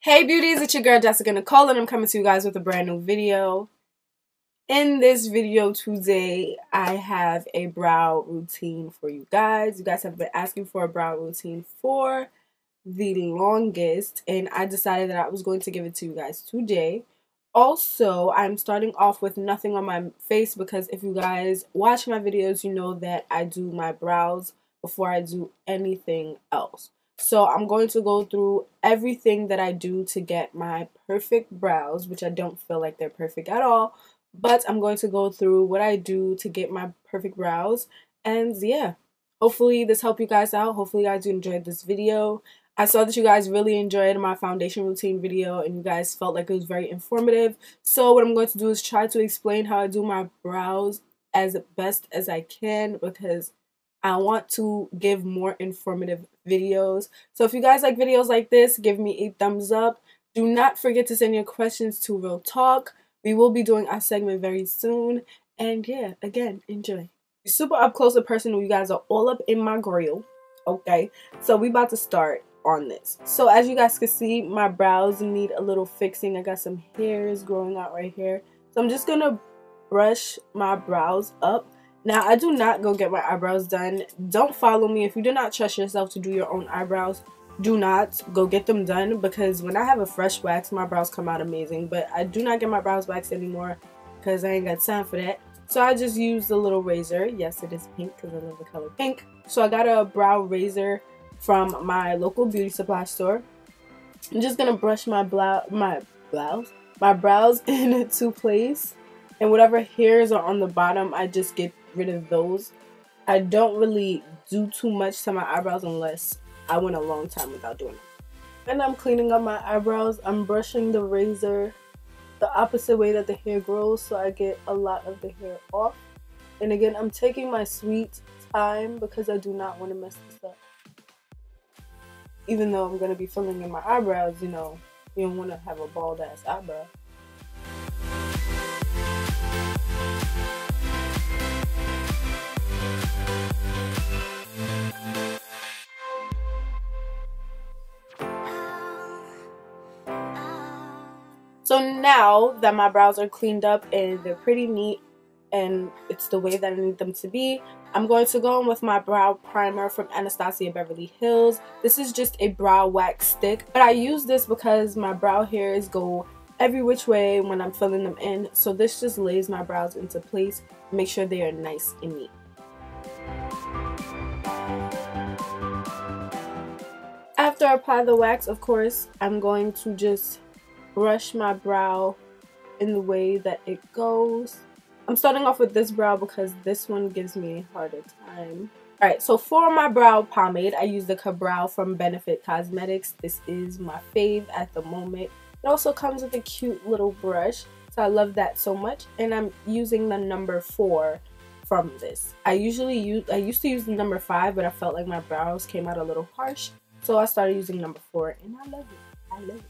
Hey beauties, it's your girl Jessica Nicole and I'm coming to you guys with a brand new video. In this video today, I have a brow routine for you guys. You guys have been asking for a brow routine for the longest and I decided that I was going to give it to you guys today. Also, I'm starting off with nothing on my face because if you guys watch my videos, you know that I do my brows before I do anything else. So I'm going to go through everything that I do to get my perfect brows, which I don't feel like they're perfect at all, but I'm going to go through what I do to get my perfect brows. And yeah, hopefully this helped you guys out. Hopefully you guys enjoyed this video. I saw that you guys really enjoyed my foundation routine video and you guys felt like it was very informative. So what I'm going to do is try to explain how I do my brows as best as I can because I want to give more informative videos. So if you guys like videos like this, give me a thumbs up. Do not forget to send your questions to Real Talk. We will be doing our segment very soon. And yeah, again, enjoy. Super up close and personal, you guys are all up in my grill. Okay, so we about to start on this. So as you guys can see, my brows need a little fixing. I got some hairs growing out right here. So I'm just gonna brush my brows up. Now, I do not go get my eyebrows done. Don't follow me. If you do not trust yourself to do your own eyebrows, do not go get them done because when I have a fresh wax, my brows come out amazing. But I do not get my brows waxed anymore because I ain't got time for that. So I just use the little razor. Yes, it is pink because I love the color pink. So I got a brow razor from my local beauty supply store. I'm just going to brush my brows into place. And whatever hairs are on the bottom, I just get rid of those. I don't really do too much to my eyebrows unless I went a long time without doing it. And I'm cleaning up my eyebrows. I'm brushing the razor the opposite way that the hair grows so I get a lot of the hair off. And again, I'm taking my sweet time because I do not want to mess this up. Even though I'm going to be filling in my eyebrows, you know, you don't want to have a bald ass eyebrow. So now that my brows are cleaned up and they're pretty neat and it's the way that I need them to be, I'm going to go in with my brow primer from Anastasia Beverly Hills. This is just a brow wax stick, but I use this because my brow hairs go every which way when I'm filling them in. So this just lays my brows into place, make sure they are nice and neat. After I apply the wax, of course, I'm going to just brush my brow in the way that it goes. I'm starting off with this brow because this one gives me a harder time. Alright, so for my brow pomade, I use the Brow from Benefit Cosmetics. This is my fave at the moment. It also comes with a cute little brush, so I love that so much. And I'm using the number 4 from this. I used to use the number 5, but I felt like my brows came out a little harsh, so I started using number 4, and I love it. I love it.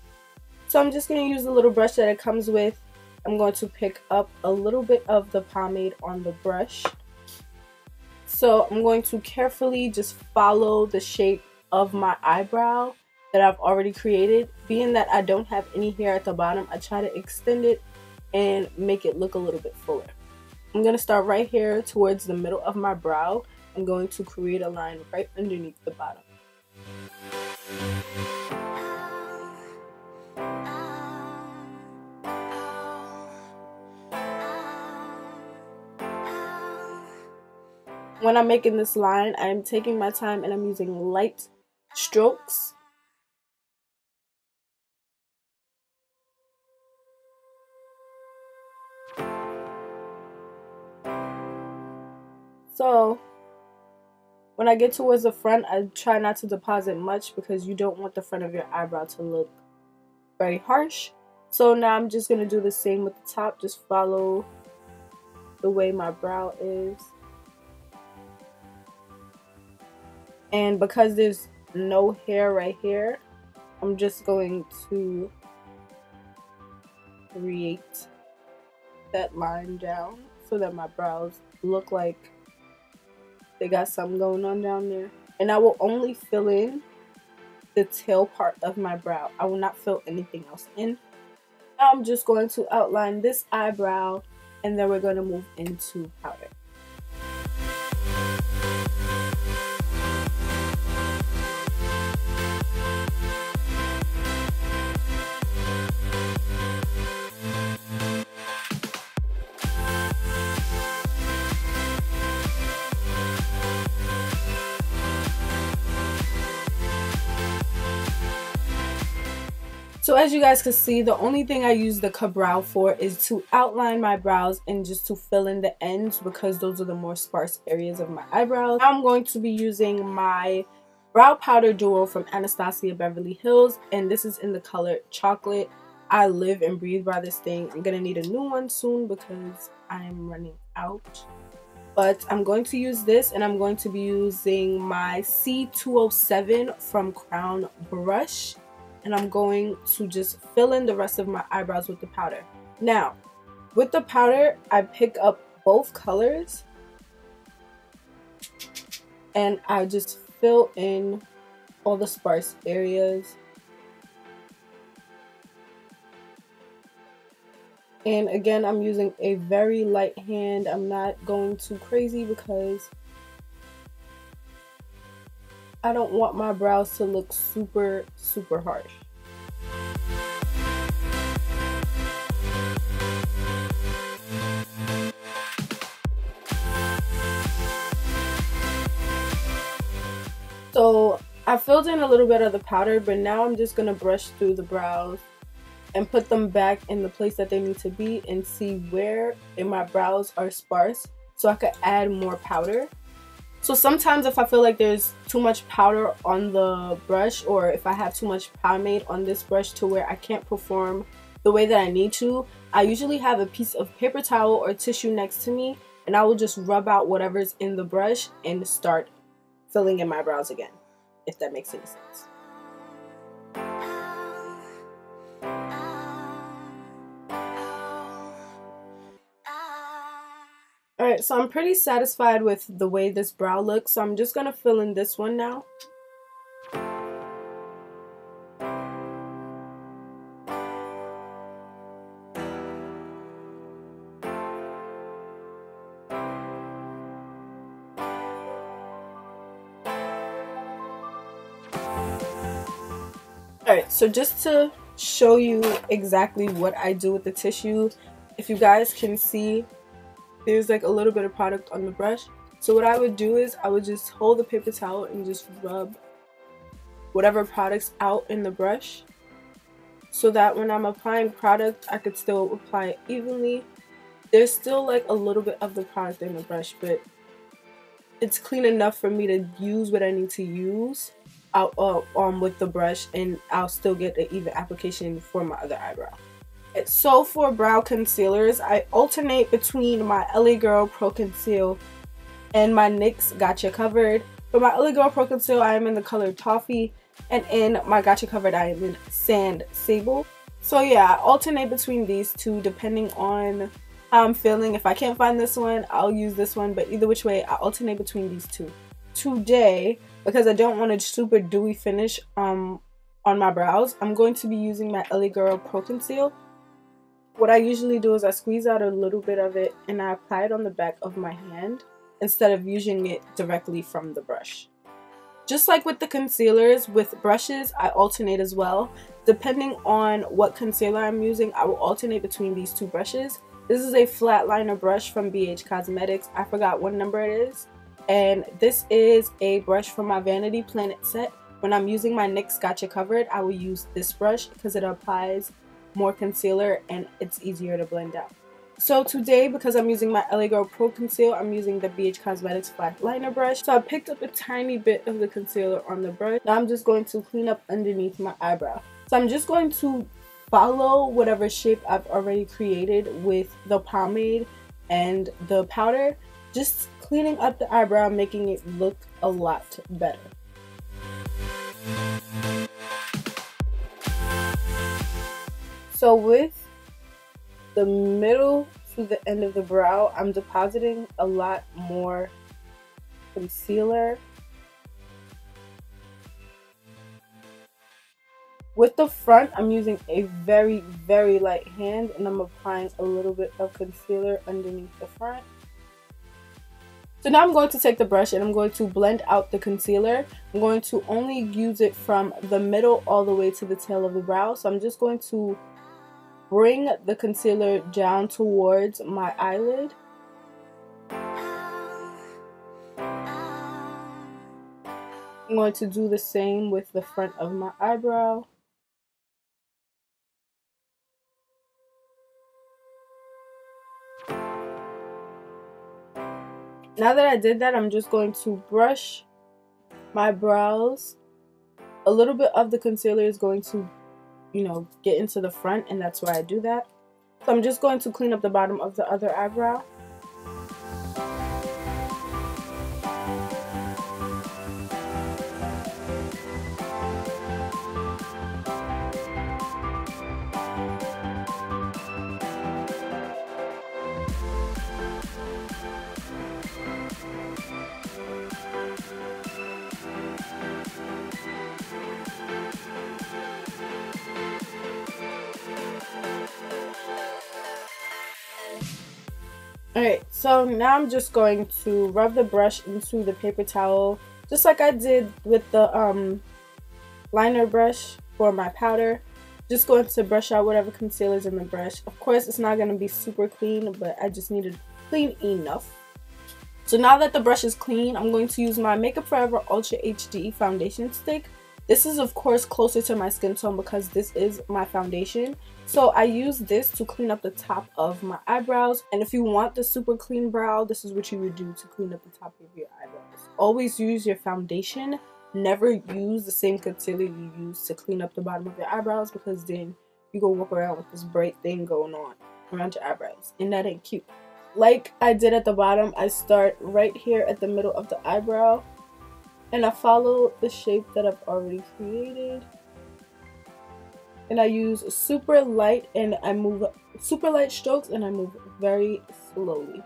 So I'm just going to use the little brush that it comes with. I'm going to pick up a little bit of the pomade on the brush. So I'm going to carefully just follow the shape of my eyebrow that I've already created. Being that I don't have any hair at the bottom, I try to extend it and make it look a little bit fuller. I'm going to start right here towards the middle of my brow. I'm going to create a line right underneath the bottom. When I'm making this line, I'm taking my time and I'm using light strokes. So when I get towards the front, I try not to deposit much because you don't want the front of your eyebrow to look very harsh. So now I'm just going to do the same with the top. Just follow the way my brow is. And because there's no hair right here, I'm just going to create that line down so that my brows look like they got something going on down there. And I will only fill in the tail part of my brow. I will not fill anything else in. Now I'm just going to outline this eyebrow, and then we're going to move into powder. So as you guys can see, the only thing I use the Ka-Brow for is to outline my brows and just to fill in the ends, because those are the more sparse areas of my eyebrows. Now I'm going to be using my brow powder duo from Anastasia Beverly Hills, and this is in the color Chocolate. I live and breathe by this thing. I'm gonna need a new one soon because I'm running out. But I'm going to use this, and I'm going to be using my C207 from Crown brush. And I'm going to just fill in the rest of my eyebrows with the powder. Now, with the powder, I pick up both colors and I just fill in all the sparse areas. And again, I'm using a very light hand. I'm not going too crazy because I don't want my brows to look super harsh. So I filled in a little bit of the powder, but now I'm just gonna brush through the brows and put them back in the place that they need to be and see where in my brows are sparse so I could add more powder. So sometimes if I feel like there's too much powder on the brush, or if I have too much pomade on this brush to where I can't perform the way that I need to, I usually have a piece of paper towel or tissue next to me, and I will just rub out whatever's in the brush and start filling in my brows again, if that makes any sense. Alright, so I'm pretty satisfied with the way this brow looks, so I'm just going to fill in this one now. Alright, so just to show you exactly what I do with the tissue, if you guys can see, there's like a little bit of product on the brush. So what I would do is I would just hold the paper towel and just rub whatever product's out in the brush, so that when I'm applying product, I could still apply it evenly. There's still like a little bit of the product in the brush, but it's clean enough for me to use what I need to use out with the brush, and I'll still get an even application for my other eyebrow. So for brow concealers, I alternate between my LA Girl Pro Conceal and my NYX Gotcha Covered. For my LA Girl Pro Conceal, I am in the color Toffee, and in my Gotcha Covered, I am in Sand Sable. So yeah, I alternate between these two depending on how I'm feeling. If I can't find this one, I'll use this one, but either which way, I alternate between these two. Today, because I don't want a super dewy finish on my brows, I'm going to be using my LA Girl Pro Conceal. What I usually do is I squeeze out a little bit of it and I apply it on the back of my hand instead of using it directly from the brush. Just like with the concealers, with brushes, I alternate as well. Depending on what concealer I'm using, I will alternate between these two brushes. This is a flat liner brush from BH Cosmetics. I forgot what number it is. And this is a brush from my Vanity Planet set. When I'm using my NYX Gotcha Covered, I will use this brush because it applies more concealer and it's easier to blend out. So today, because I'm using my LA Girl Pro Conceal, I'm using the BH Cosmetics flat liner brush. So I picked up a tiny bit of the concealer on the brush. Now I'm just going to clean up underneath my eyebrow. So I'm just going to follow whatever shape I've already created with the pomade and the powder, just cleaning up the eyebrow, making it look a lot better. So with the middle to the end of the brow, I'm depositing a lot more concealer. With the front, I'm using a very, very light hand, and I'm applying a little bit of concealer underneath the front. So now I'm going to take the brush and I'm going to blend out the concealer. I'm going to only use it from the middle all the way to the tail of the brow. So I'm just going to bring the concealer down towards my eyelid. I'm going to do the same with the front of my eyebrow. Now that I did that, I'm just going to brush my brows. A little bit of the concealer is going to, get into the front, and that's why I do that. So I'm just going to clean up the bottom of the other eyebrow. Alright, so now I'm just going to rub the brush into the paper towel, just like I did with the liner brush for my powder. Just going to brush out whatever concealer is in the brush. Of course, it's not going to be super clean, but I just needed clean enough. So now that the brush is clean, I'm going to use my Makeup Forever Ultra HD foundation stick. This is, of course, closer to my skin tone because this is my foundation. So I use this to clean up the top of my eyebrows. And if you want the super clean brow, this is what you would do to clean up the top of your eyebrows. Always use your foundation. Never use the same concealer you use to clean up the bottom of your eyebrows, because then you go walk around with this bright thing going on around your eyebrows. And that ain't cute. Like I did at the bottom, I start right here at the middle of the eyebrow. And I follow the shape that I've already created. And I use super light strokes, and I move very slowly.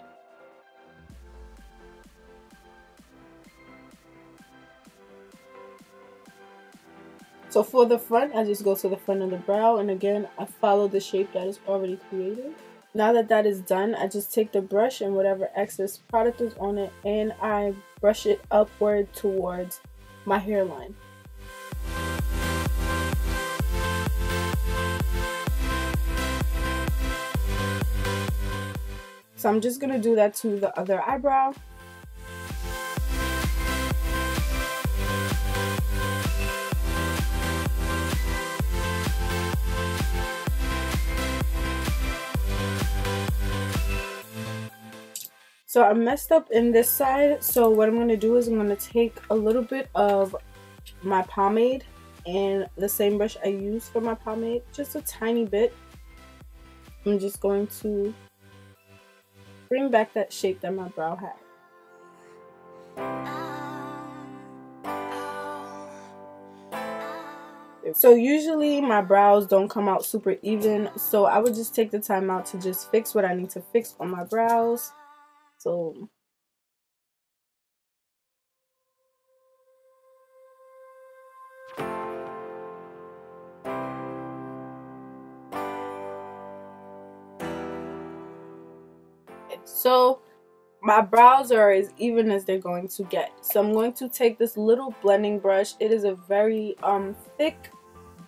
So for the front, I just go to the front of the brow, and again, I follow the shape that is already created. Now that that is done, I just take the brush and whatever excess product is on it, and I brush it upward towards my hairline. So I'm just going to do that to the other eyebrow. So I messed up in this side, so what I'm going to do is I'm going to take a little bit of my pomade and the same brush I used for my pomade, just a tiny bit. I'm just going to bring back that shape that my brow had. So usually my brows don't come out super even, so I would just take the time out to just fix what I need to fix on my brows. So my brows are as even as they're going to get. So I'm going to take this little blending brush. It is a very thick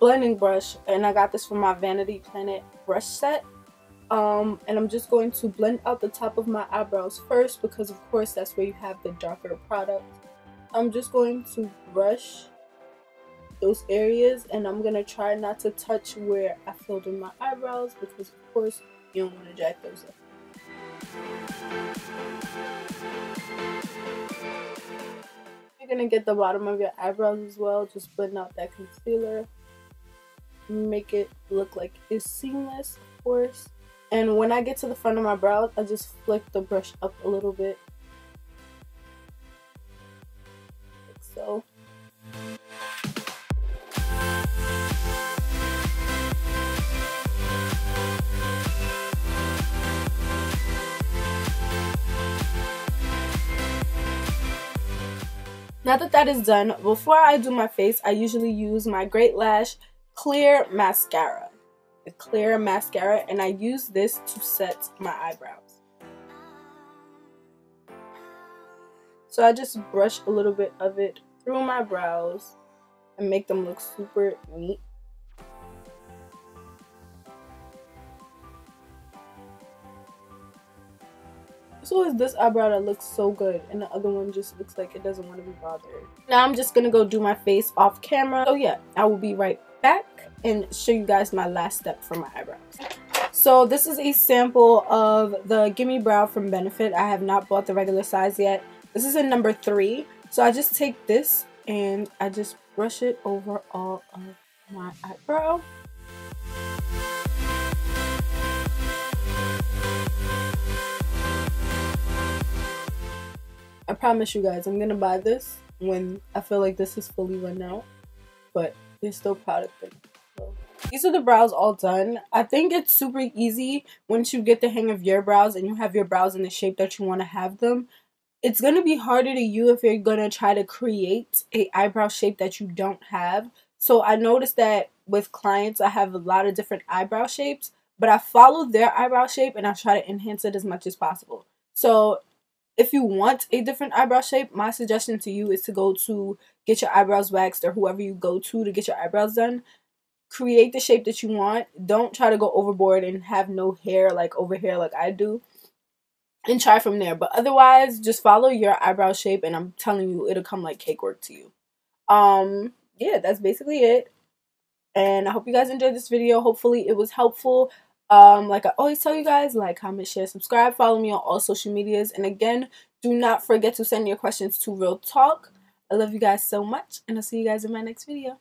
blending brush, and I got this from my Vanity Planet brush set. And I'm just going to blend out the top of my eyebrows first, because of course that's where you have the darker product. I'm just going to brush those areas, and I'm going to try not to touch where I filled in my eyebrows, because of course you don't want to jack those up. You're going to get the bottom of your eyebrows as well. Just blend out that concealer. Make it look like it's seamless, of course. And when I get to the front of my brows, I just flick the brush up a little bit. Like so. Now that that is done, before I do my face, I usually use my Great Lash clear mascara. A clear mascara, and I use this to set my eyebrows. So I just brush a little bit of it through my brows and make them look super neat. So is this eyebrow that looks so good, and the other one just looks like it doesn't want to be bothered. Now I'm just gonna go do my face off camera. So yeah, I will be right back and show you guys my last step for my eyebrows. So this is a sample of the Gimmie Brow from Benefit. I have not bought the regular size yet. This is in number 3. So I just take this and I just brush it over all of my eyebrow. I promise you guys, I'm gonna buy this when I feel like this is fully run out, but there's still product in it. So these are the brows all done. I think it's super easy once you get the hang of your brows and you have your brows in the shape that you want to have them. It's gonna be harder to you if you're gonna try to create a eyebrow shape that you don't have. So I noticed that with clients, I have a lot of different eyebrow shapes, but I follow their eyebrow shape and I try to enhance it as much as possible. So if you want a different eyebrow shape, my suggestion to you is to go to get your eyebrows waxed, or whoever you go to get your eyebrows done. Create the shape that you want. Don't try to go overboard and have no hair like over here like I do. And try from there. But otherwise, just follow your eyebrow shape and I'm telling you, it'll come like cakewalk to you. Yeah, that's basically it. And I hope you guys enjoyed this video. Hopefully it was helpful. Like I always tell you guys, like, comment, share, subscribe, follow me on all social medias, and again, do not forget to send your questions to Real Talk. I love you guys so much, and I'll see you guys in my next video.